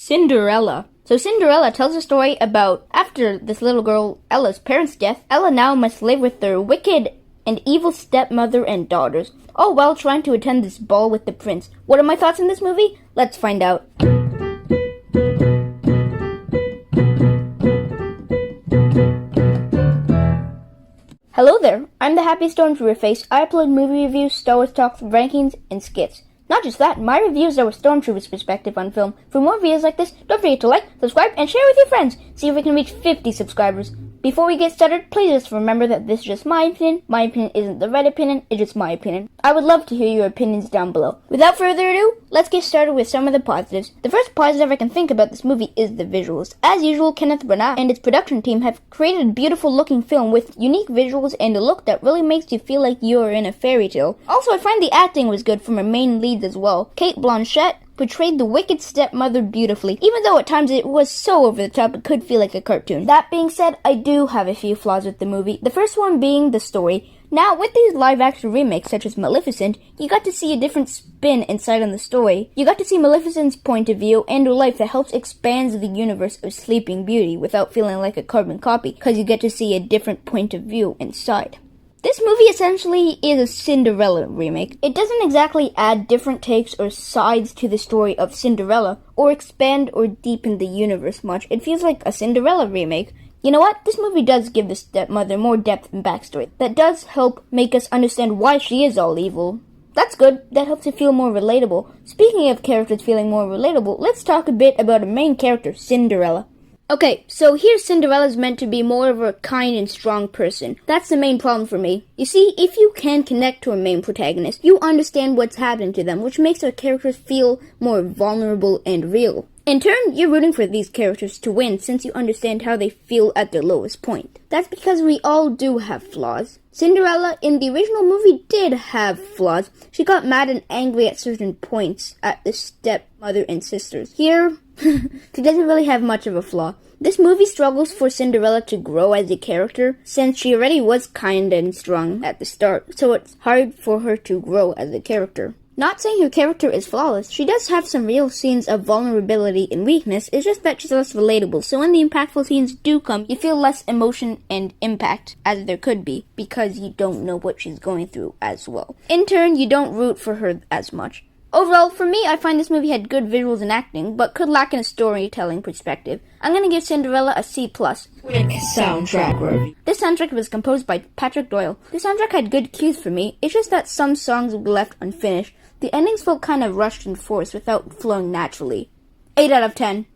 Cinderella. So Cinderella tells a story about after this little girl Ella's parents' death, Ella now must live with their wicked and evil stepmother and daughters, all while trying to attend this ball with the prince. What are my thoughts on this movie? Let's find out. Hello there, I'm the Happy Stormtrooper Face. I upload movie reviews, Star Wars talks, rankings, and skits. Not just that, my reviews are a stormtrooper's perspective on film. For more videos like this, don't forget to like, subscribe, and share with your friends. See if we can reach 50 subscribers. Before we get started, please just remember that this is just my opinion. My opinion isn't the right opinion, it's just my opinion. I would love to hear your opinions down below. Without further ado, let's get started with some of the positives. The first positive I can think about this movie is the visuals. As usual, Kenneth Branagh and its production team have created a beautiful looking film with unique visuals and a look that really makes you feel like you're in a fairy tale. Also, I find the acting was good from our main leads as well. Cate Blanchett portrayed the wicked stepmother beautifully, even though at times it was so over the top it could feel like a cartoon. That being said, I do have a few flaws with the movie, the first one being the story. Now, with these live-action remakes such as Maleficent, you got to see a different spin inside on the story. You got to see Maleficent's point of view and a life that helps expand the universe of Sleeping Beauty without feeling like a carbon copy, because you get to see a different point of view inside. This movie essentially is a Cinderella remake. It doesn't exactly add different takes or sides to the story of Cinderella, or expand or deepen the universe much. It feels like a Cinderella remake. You know what? This movie does give the stepmother more depth and backstory. That does help make us understand why she is all evil. That's good. That helps it feel more relatable. Speaking of characters feeling more relatable, let's talk a bit about a main character, Cinderella. Okay, so here Cinderella's meant to be more of a kind and strong person. That's the main problem for me. You see, if you can connect to a main protagonist, you understand what's happening to them, which makes our characters feel more vulnerable and real. In turn, you're rooting for these characters to win since you understand how they feel at their lowest point. That's because we all do have flaws. Cinderella in the original movie did have flaws. She got mad and angry at certain points at the stepmother and sisters. Here, she doesn't really have much of a flaw. This movie struggles for Cinderella to grow as a character, since she already was kind and strong at the start, so it's hard for her to grow as a character. Not saying her character is flawless, she does have some real scenes of vulnerability and weakness, it's just that she's less relatable, so when the impactful scenes do come, you feel less emotion and impact, as there could be, because you don't know what she's going through as well. In turn, you don't root for her as much. Overall, for me, I find this movie had good visuals and acting, but could lack in a storytelling perspective. I'm gonna give Cinderella a C+. Quick soundtrack review. This soundtrack was composed by Patrick Doyle. This soundtrack had good cues for me, it's just that some songs were left unfinished. The endings felt kind of rushed and forced without flowing naturally. 8 out of 10.